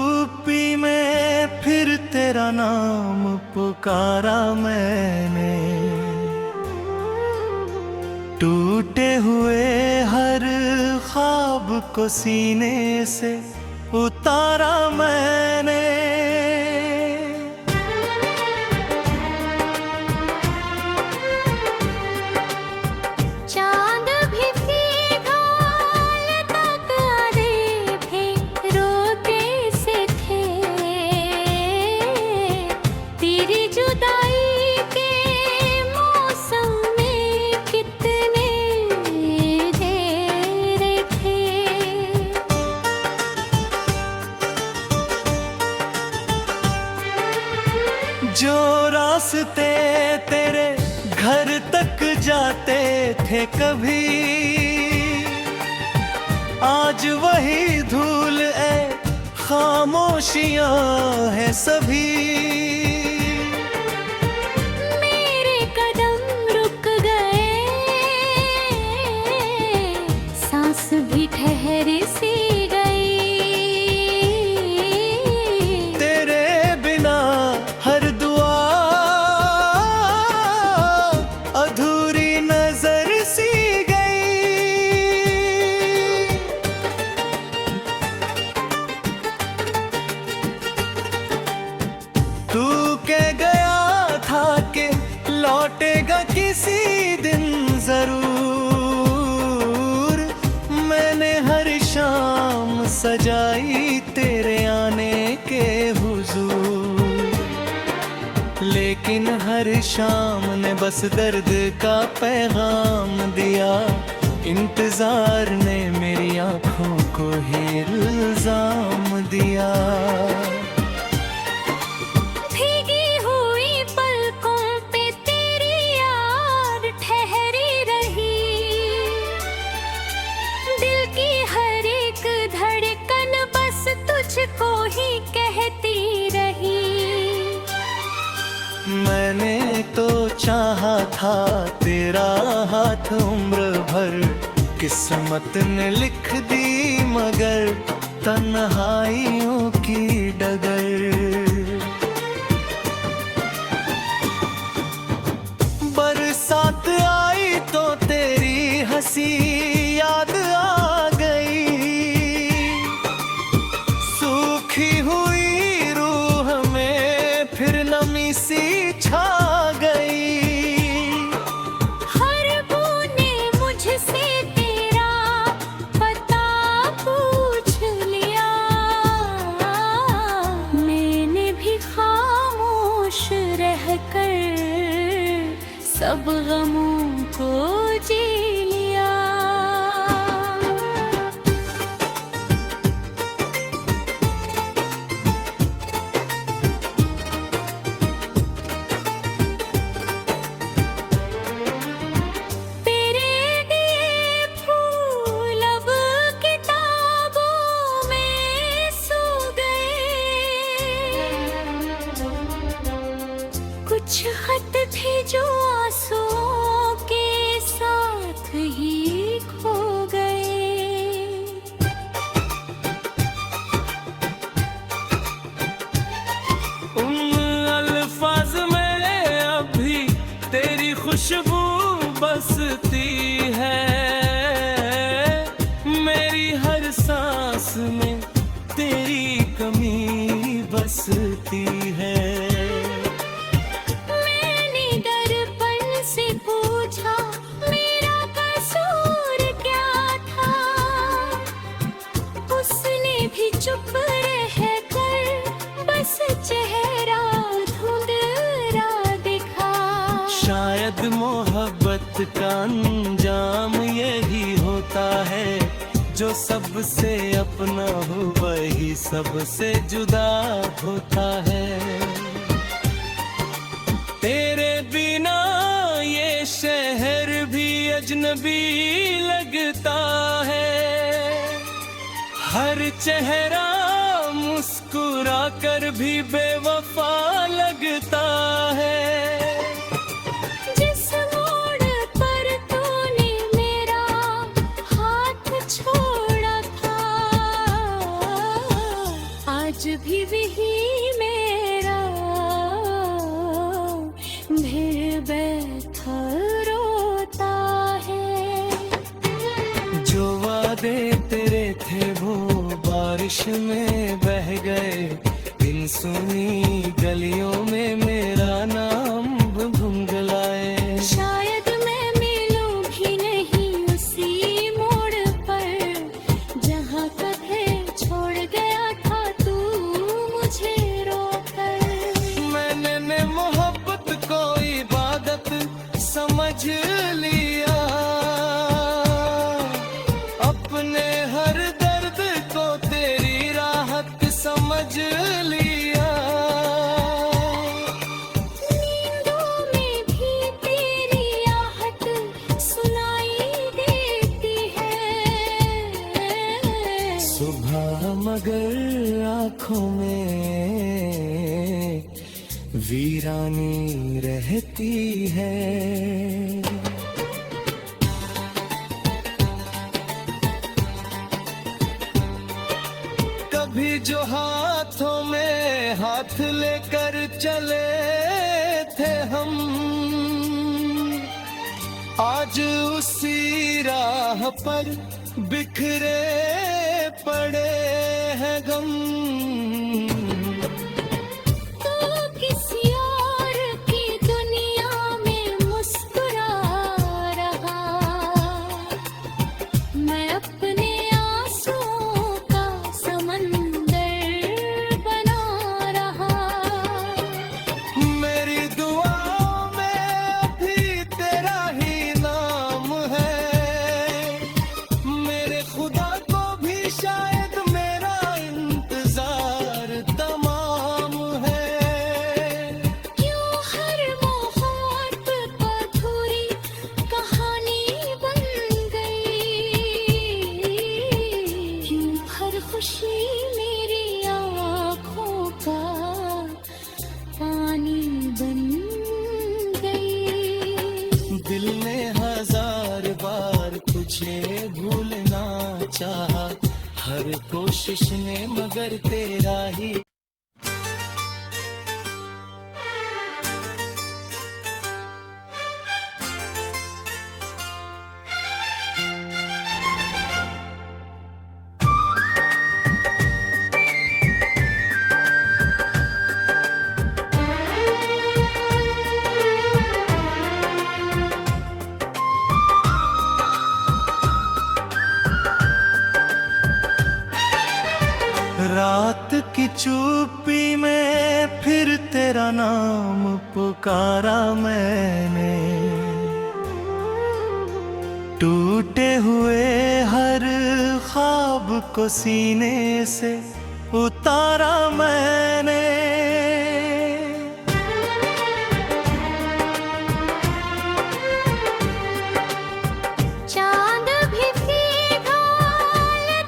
चुप्पी में फिर तेरा नाम पुकारा मैंने, टूटे हुए हर ख्वाब को सीने से उतारा मैंने। चांद भी फीका तक आधे थे, रोते से थे तेरी जुदाई के मौसम में कितने तेरे थे। जो रास्ते तेरे घर तक जाते थे कभी, आज वही धूल खामोशियां हैं सभी। मेरे कदम रुक गए, सांस भी ठहर सी गई। तेरे बिना हर दुआ अधूरी नजर सी गई। तू कह गया था कि लौटेगा किसी दिन जरूर, मैंने हर शाम सजाई तेरे आने के हुजूर, लेकिन हर शाम ने बस दर्द का पैगाम दिया। इंतजार ने मेरी आंखों को ही इल्जाम दिया। भीगी हुई पलकों पे तेरी याद ठहरी रही, दिल की हर एक धड़कन बस तुझको ही कहती रही। मैंने तो चाहा था तेरा हाथ उम्र भर, किस्मत ने लिख दी मगर तन्हाइयों की डगर। बरसात आई तो तेरी हंसी याद आ गई, सूखी हुई रूह में फिर नमी सी छा गई। हर बूंदे मुझसे तेरा पता पूछ लिया, मैंने भी खामोश रहकर सब गमों को जी लिया। तेरे दिए फूल अब किताबों में सो गए, कुछ खत थे जो आंसुओं के साथ ही खो गए। उन अल्फाज में अभी तेरी खुशबू बसती है, मेरी हर सांस में तेरी कमी बसती है। मैंने दर्पण से पूछा मेरा कसूर क्या था, उसने भी चुप रहकर बस चेहरा धुंधला दिखा। शायद मोहब्बत का अंजाम यही होता है, जो सबसे अपना हो वही सबसे जुदा होता है। तेरे बिना ये शहर भी अजनबी लगता है, हर चेहरा मुस्कुरा कर भी बेवफा लगता है। जिस मोड़ पर तूने मेरा हाथ छोड़ा था, आज भी वही मेरा फिर बैठा रोता है। जो वादे तेरे थे वो बारिश में बह गए, इन सुनी गलियों में मेरा नाम भुंगलाए। शायद मैं मिलूं भी नहीं उसी मोड़ पर, जहाँ कभी छोड़ गया था तू मुझे रोकर। मैंने मोहब्बत को इबादत समझ लिया, अपने हर दर्द को तेरी राहत समझ लिया। नींदों में भी तेरी आहट सुनाई देती है। सुबह मगर आँखों में वीरानी रहती है। कभी जो हाथों में हाथ लेकर चले थे हम, आज उसी राह पर बिखरे पड़े हैं गम। तू किसी और की दुनिया में मुस्कुरा रहा, मैं अपने आंसुओं का समंदर बना रहा। मेरी दुआओं में अभी तेरा ही नाम है, मेरे खुदा को भी शायद मेरा इंतजार तमाम है। क्यों हर मोहब्बत अधूरी कहानी बन गई, क्यों हर खुशी मेरी आँखों का पानी बन गई। दिल ने हजार बार तुझे भूलना चाहा, हर कोशिश ने मगर तेरा ही। रात की चुप्पी में फिर तेरा नाम पुकारा मैंने, टूटे हुए हर ख्वाब को सीने से उतारा मैंने। चांद भी फीका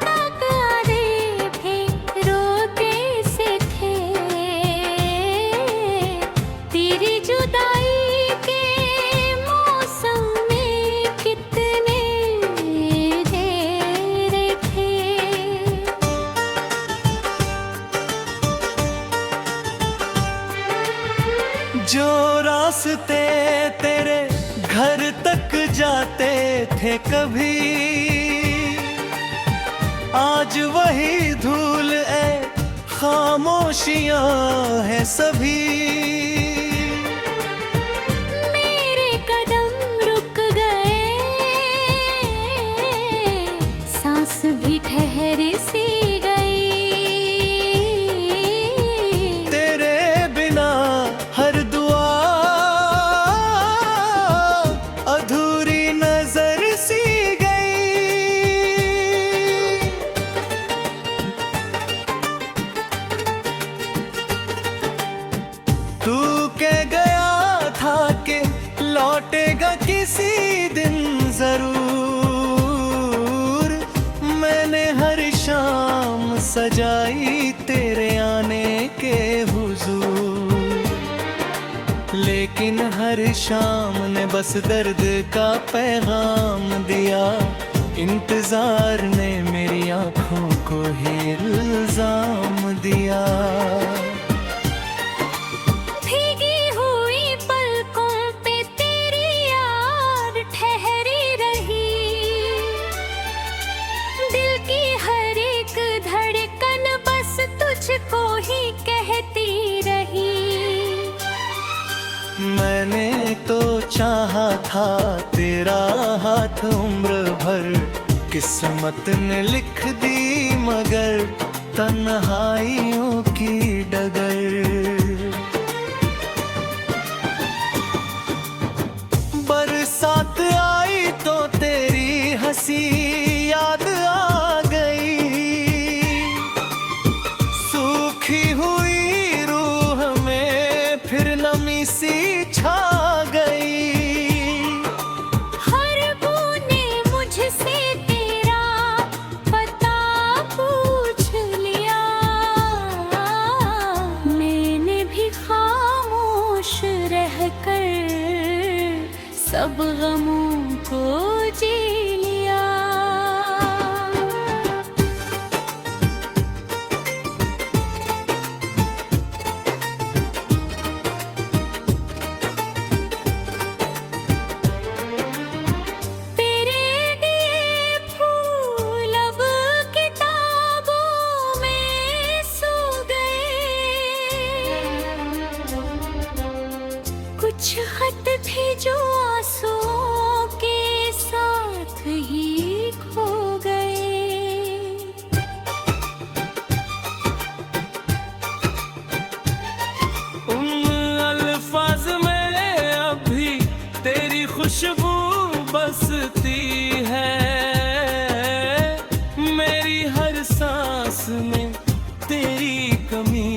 तक आधे थे, रोते से थे तेरी जुदाई के मौसम में कितने घेरे थे। जो रास्ते तेरे घर तक जाते थे कभी, आज वही धूल ए खामोशियां है सभी। मेरे कदम रुक गए, सांस भी ठहर सी गई। तेरे बिना हर दुआ अधूरी नजर सी गई। तू कह गया था कि लौटेगा किसी दिन जरूर, मैंने हर शाम सजाई तेरे आने के हुजूर, लेकिन हर शाम ने बस दर्द का पैगाम दिया। इंतजार ने मेरी आंखों को ही इल्जाम दिया। भीगी हुई पलकों पे तेरी याद ठहरी रही, दिल की हर एक धड़कन बस तुझको ही कहती रही। मैंने तो चाहा था तेरा हाथ उम्र भर, किस्मत ने लिख दी मगर तन्हाइयों की डगर। बरसात आई तो तेरी हंसी याद आ गई, सूखी हुई रूह में फिर नमी सी छा गई। हर बूंदे मुझसे तेरा पता पूछ लिया, मैंने भी खामोश रहकर सब गमों को जी लिया। तेरे दिए फूल अब किताबों में सो गए, कुछ खत थे जो आंसुओं के साथ ही खो गए। उन अल्फाज में अभी तेरी खुशबू बसती है, मेरी हर सांस में तेरी कमी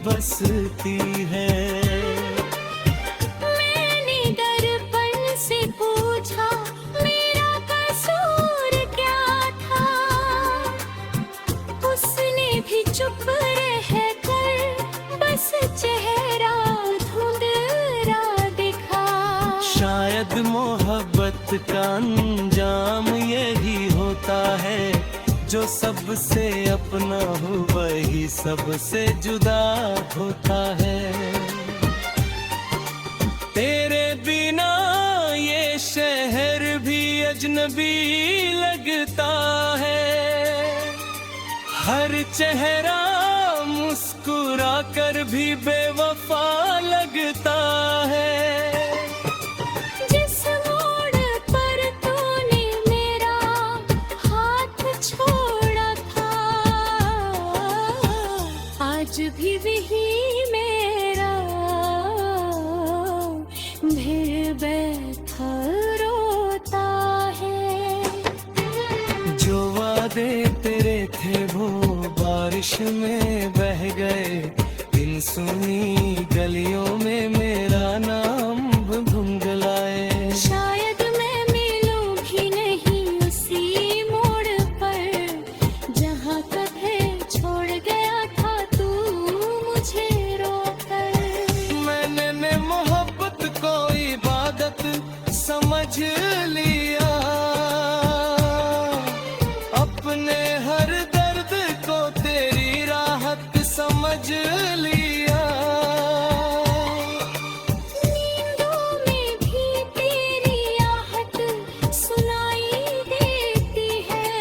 बसती है। मैंने दर्पण से पूछा मेरा कसूर क्या था, उसने भी चुप रहकर बस चेहरा धुंधला दिखा। शायद मोहब्बत का अंजाम यही होता है, जो सबसे अपना हो वही सबसे जुदा होता है। तेरे बिना ये शहर भी अजनबी लगता है, हर चेहरा मुस्कुरा कर भी बेवफा लगता है। जिस मोड़ पर तूने मेरा हाथ छोड़ा था, आज भी वही मेरा फिर बैठा रोता है। जो वादे तेरे थे वो बारिश में बह गए, इन सुनी गलियों में मेरा नाम धुंधलाए। शायद मैं मिलूं भी नहीं उसी मोड़ पर, जहाँ कभी छोड़ गया था तू मुझे रोकर। मैंने मोहब्बत को इबादत समझ लिया, अपने हर दर्द को तेरी राहत समझ लिया। नींदों में भी तेरी आहट सुनाई देती है,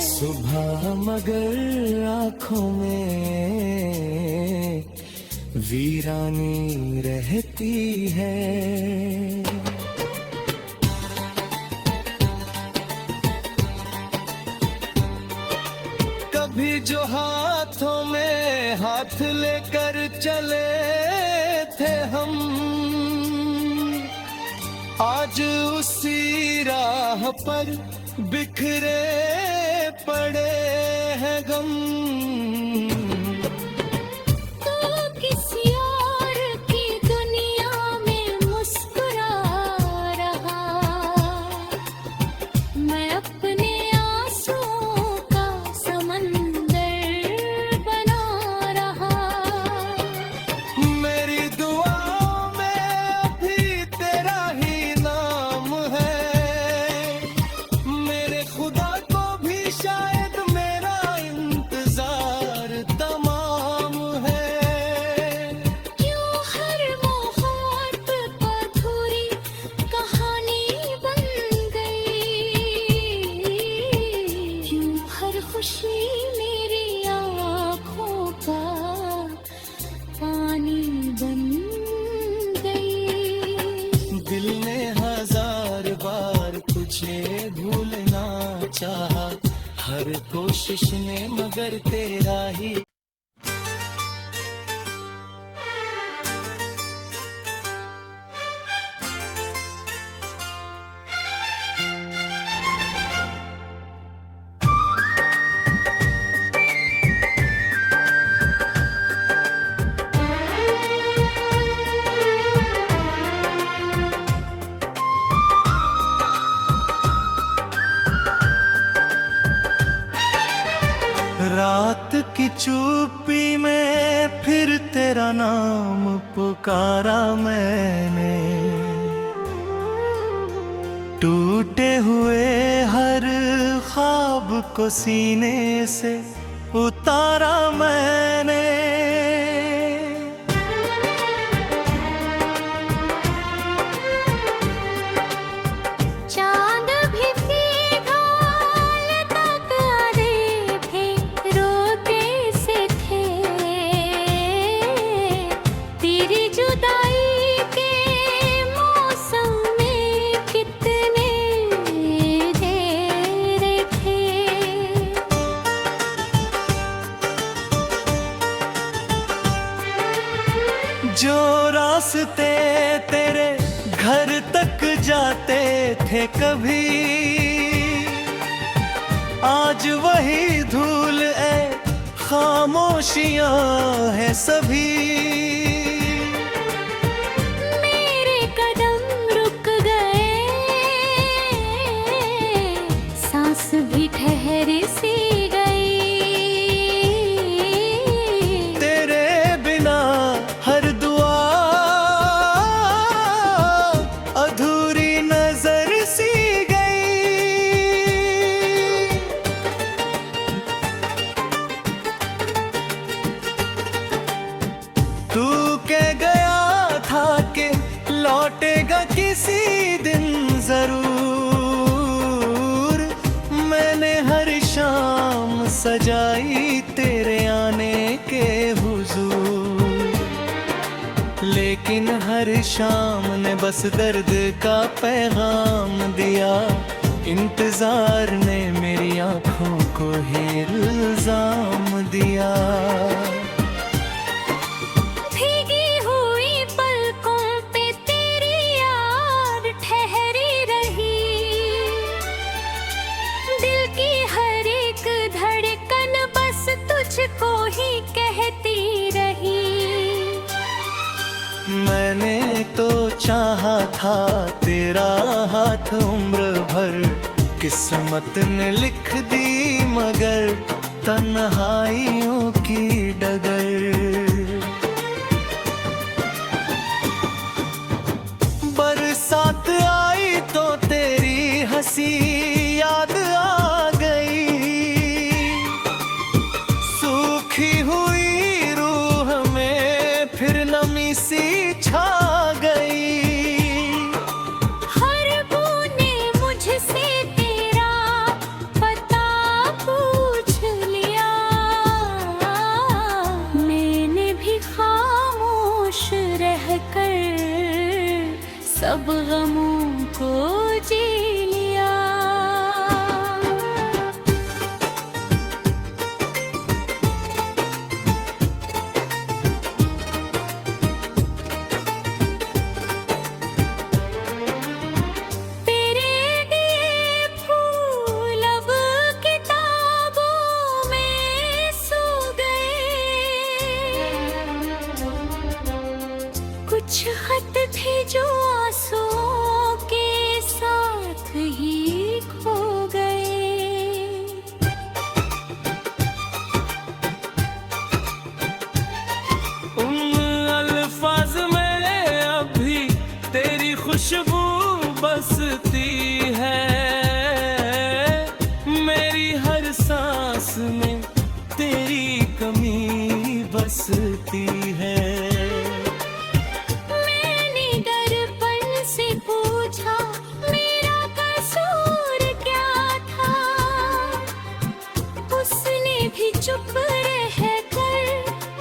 सुबह मगर आँखों में वीरानी रहती है। कभी जो हाथों में हाथ लेकर चले थे हम, आज उसी राह पर बिखरे पड़े हैं गम। तो किसी और की दुनिया में मुस्कुरा रहा, मैं अपने आंसुओं का समंदर बना रहा। मेरी दुआओं में अभी तेरा ही नाम है, कोशिश ने मगर तेरा ही। रात की चुप्पी में फिर तेरा नाम पुकारा मैंने, टूटे हुए हर ख्वाब को सीने से उतारा मैंने। चांद भी फीका तक आधे थे, रोते से थे तेरी जुदाई के मौसम में कितने तेरे थे। जो रास्ते तेरे घर तक जाते थे कभी, आज वही धूल खामोशियां है सभी। मेरे कदम रुक गए, सांस भी ठहर सी गई। तेरे बिना हर दुआ अधूरी नजर सी गई। तू कह गया था कि लौटेगा किसी दिन जरूर, मैंने हर शाम सजाई तेरे आने के हुजूर, लेकिन हर शाम ने बस दर्द का पैगाम दिया। इंतजार ने मेरी आंखों को ही इल्जाम दिया। भीगी हुई पलकों पे तेरी याद ठहरी रही, दिल की हर एक धड़कन बस तुझको ही कहती रही। मैंने तो चाहा था तेरा हाथ उम्र भर, किस्मत ने लिख दी मगर तन्हाइयों की डगर। बरसात आई तो तेरी हंसी याद आ गई, सूखी हुई रूह में फिर नमी सी छा गई। हर बूंदे मुझसे तेरा पता पूछ लिया, मैंने भी खामोश रहकर सब गमों को जी लिया। तेरे दिए फूल अब किताबों में सो गए, कुछ खत थे जो आंसुओं के साथ ही खो गए। उन अल्फाज में अभी तेरी खुशबू बसती है, मेरी हर सांस में तेरी कमी बसती है। मैंने दर्पण से पूछा मेरा कसूर क्या था, उसने भी चुप रहकर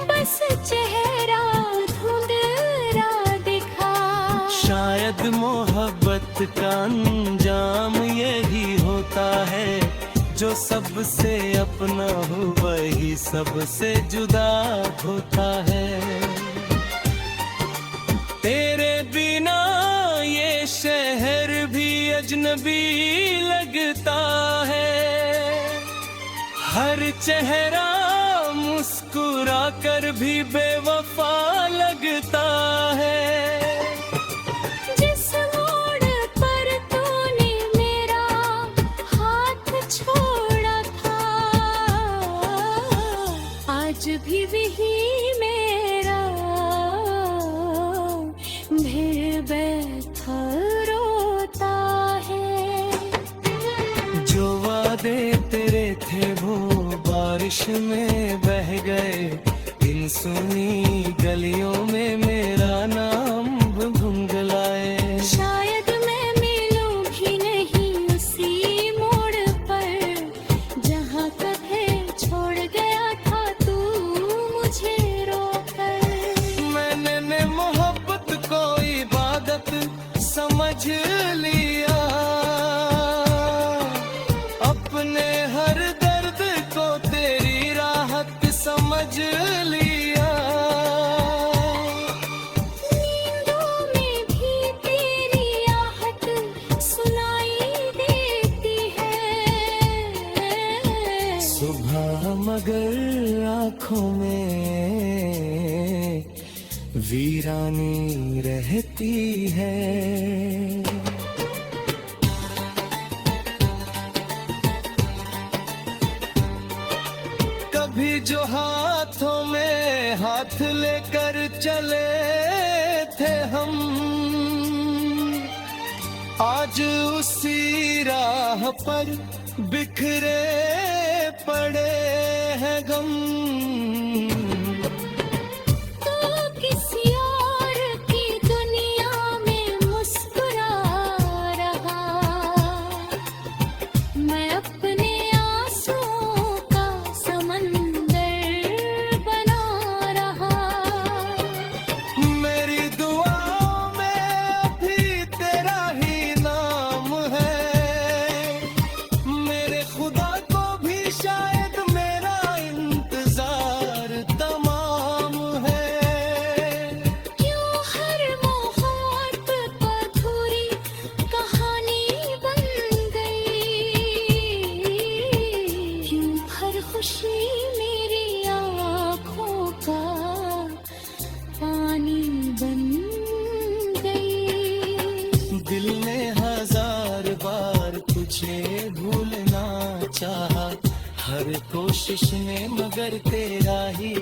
बस चेहरा धुंधला दिखा। शायद मोहब्बत का अंजाम यही होता है, जो सबसे अपना हूँ वही सबसे जुदा होता है। तेरे बिना ये शहर भी अजनबी लगता है। हर चेहरा मुस्कुरा कर भी बेवफा लगता है। जिस मोड़ पर तूने मेरा हाथ छोड़ा था, आज भी वही मेरा फिर बैठा रोता है। जो वादे तेरे थे वो बारिश में बह गए। इन सुनी गलियों में मेरा नाम गुनगुलाए। शायद मैं मिलूं भी नहीं उसी मोड़ पर, जहाँ कभी छोड़ गया था तू मुझे रोकर। मैंने मोहब्बत को इबादत समझ लिया। अपने हर दर्द को तेरी राहत समझ लिया। नींदों में भी तेरी आहट सुनाई देती है। सुबह मगर आँखों में वीरानी रहती है। कभी जो हाथों में हाथ लेकर चले थे हम, आज उसी राह पर बिखरे पड़े हैं गम। तू किसी और की दुनिया में मुस्कुरा रहा, मैं अपने आंसुओं का समंदर बना रहा। मेरी दुआओं में अभी तेरा ही नाम है। मेरे खुदा को भी शायद मेरा इंतजार तमाम है। क्यों हर मोहब्बत अधूरी कहानी बन गई, क्यों हर खुशी मेरी आँखों का पानी बन गई। दिल ने हजार बार तुझे भूलना चाहा, हर कोशिश ने मगर तेरा ही।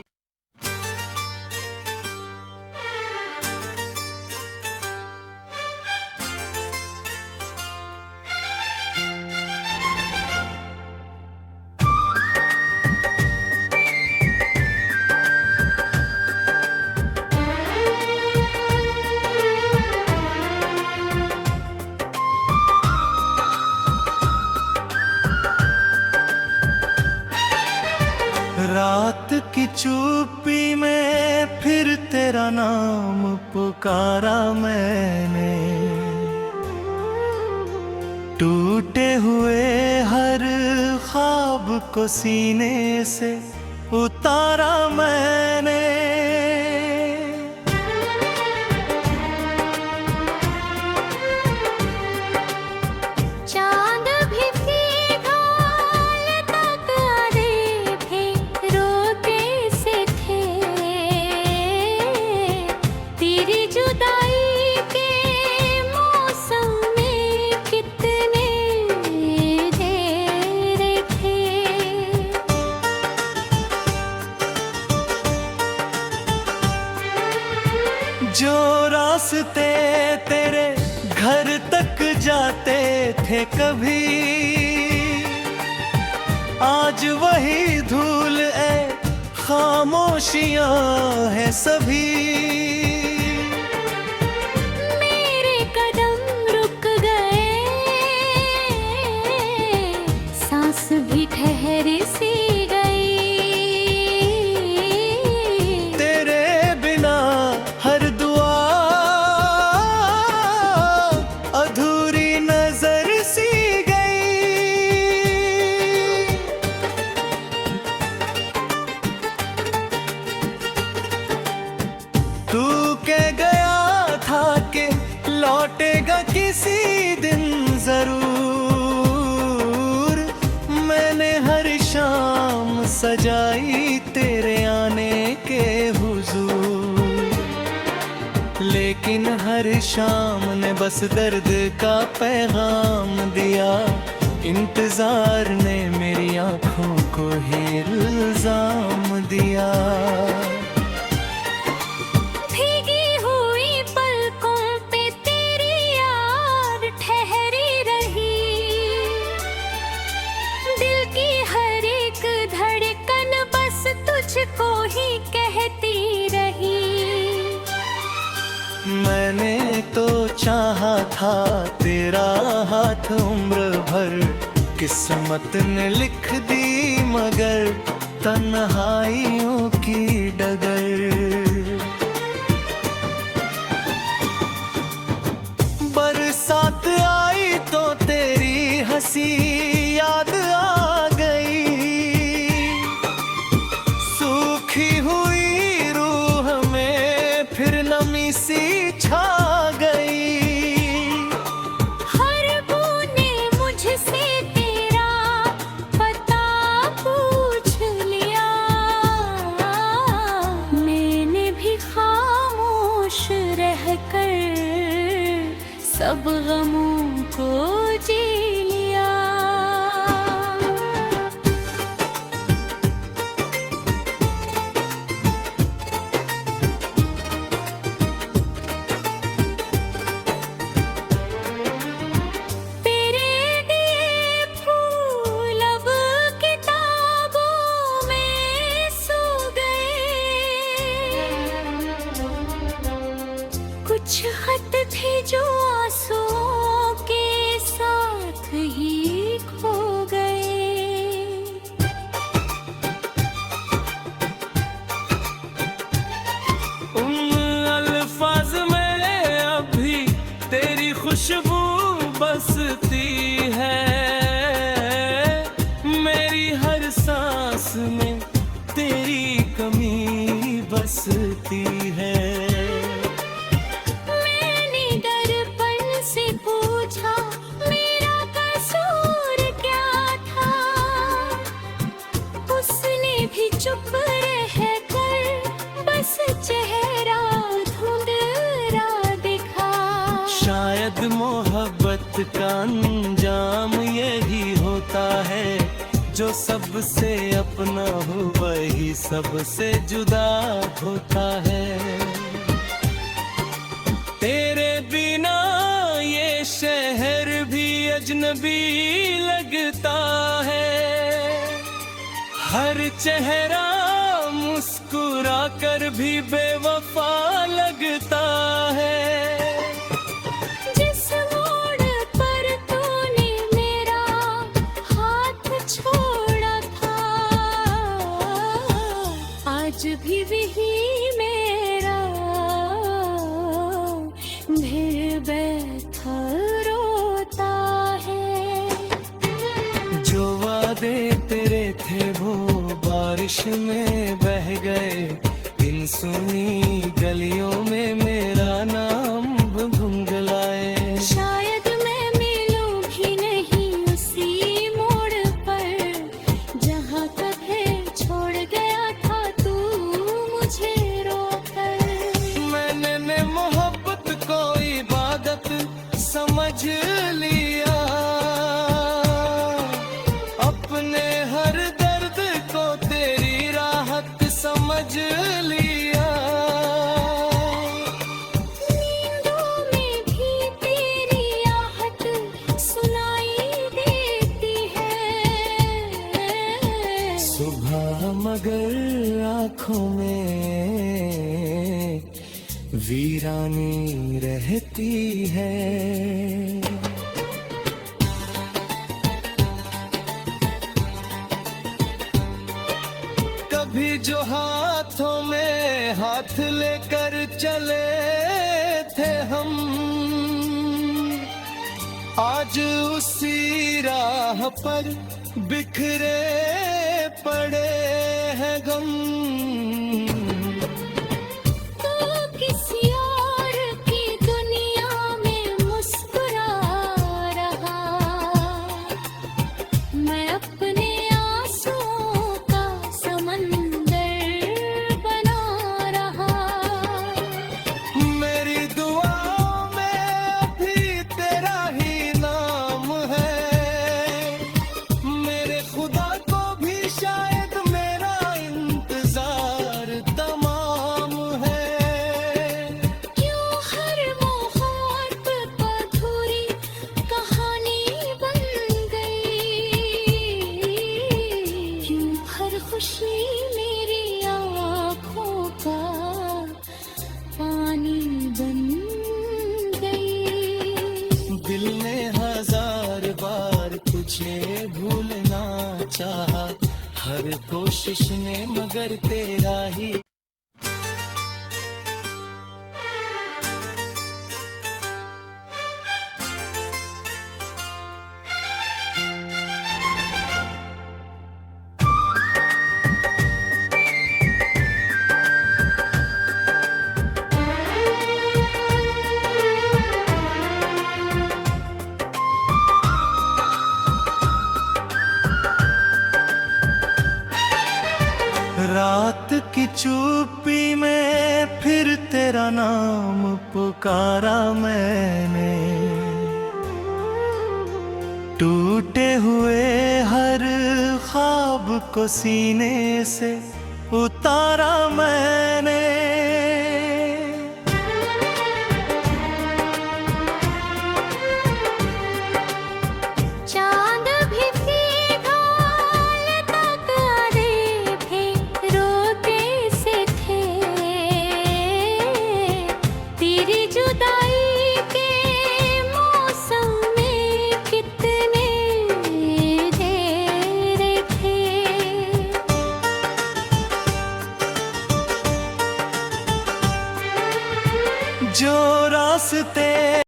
रात की चुप्पी में फिर तेरा नाम पुकारा मैंने। टूटे हुए हर ख्वाब को सीने से उतारा मैंने। चांद भी फीका तक आधे थे, रोते से थे। तेरी जुदाई के मौसम में कितने घेरे थे। जो रास्ते तेरे घर तक जाते थे कभी, आज वही धूल खामोशियां हैं सभी। मेरे कदम रुक गए, सांस भी ठहर सी गई। तेरे बिना हर दुआ अधूरी नजर सी गई। किसी दिन जरूर मैंने हर शाम सजाई तेरे आने के हुजूर, लेकिन हर शाम ने बस दर्द का पैगाम दिया, इंतजार ने मेरी आंखों को ही इल्जाम दिया। भीगी हुई पलकों पे तेरी याद ठहरी रही, दिल की हर एक धड़कन बस तुझको ही कहती रही। मैंने तो चाहा था तेरा हाथ उम्र भर, किस्मत ने लिख दी मगर तन्हाइयों की डगर। बरसात आई तो तेरी हंसी याद आ गई, सूखी हुई रूह में फिर नमी सी छा गई। हर बूंदे मुझसे तेरा पता पूछ लिया, मैंने भी खामोश रहकर सब गमों को जी लिया। तेरे दिए फूल अब किताबों में सो गए, कुछ खत थे जो आंसुओं के साथ ही खो गए। उन अल्फाज में अभी तेरी खुशबू बसती है, मेरी हर सांस में तेरी कमी बसती है। मैंने दर्पण से पूछा मेरा कसूर क्या था, उसने भी चुप रहकर बस चेहरा धुंधला दिखा। शायद मोहब्बत का अंजाम यही होता है, जो सबसे अपना हो वही सबसे जुदा होता है। तेरे बिना ये शहर भी अजनबी लगता है, हर चेहरा मुस्कुरा कर भी बेवफा लगता है। जिस मोड़ पर तूने मेरा हाथ छोड़ा था, आज भी वही मेरा दिल बेखबर रोता है। जो वादे तेरे थे वो बारिश में बह गए, इन सुनी गलियों में मेरा नाम गुनगुलाए। शायद मैं मिलूं भी नहीं उसी मोड़ पर, जहाँ कभी छोड़ गया था तू मुझे रोकर। मैंने मोहब्बत को इबादत समझ लिया, अपने हर दर्द को तेरी राहत समझ लिया। नींदों में भी तेरी आहट सुनाई देती है, सुबह मगर आँखों में वीरानी रहती है। कभी जो हाथों में हाथ लेकर चले थे हम, आज उसी राह पर बिखरे पड़े हैं गम। तो किसी और की दुनिया में मुस्कुरा कोशिश ने मगर तेरा ही। रात की चुप्पी में फिर तेरा नाम पुकारा मैंने, टूटे हुए हर ख्वाब को सीने से उतारा मैंने। चांद भी फीका तक आधे थे, रोते से थे तेरी जुदाई के मौसम में कितने घेरे थे। जो रास्ते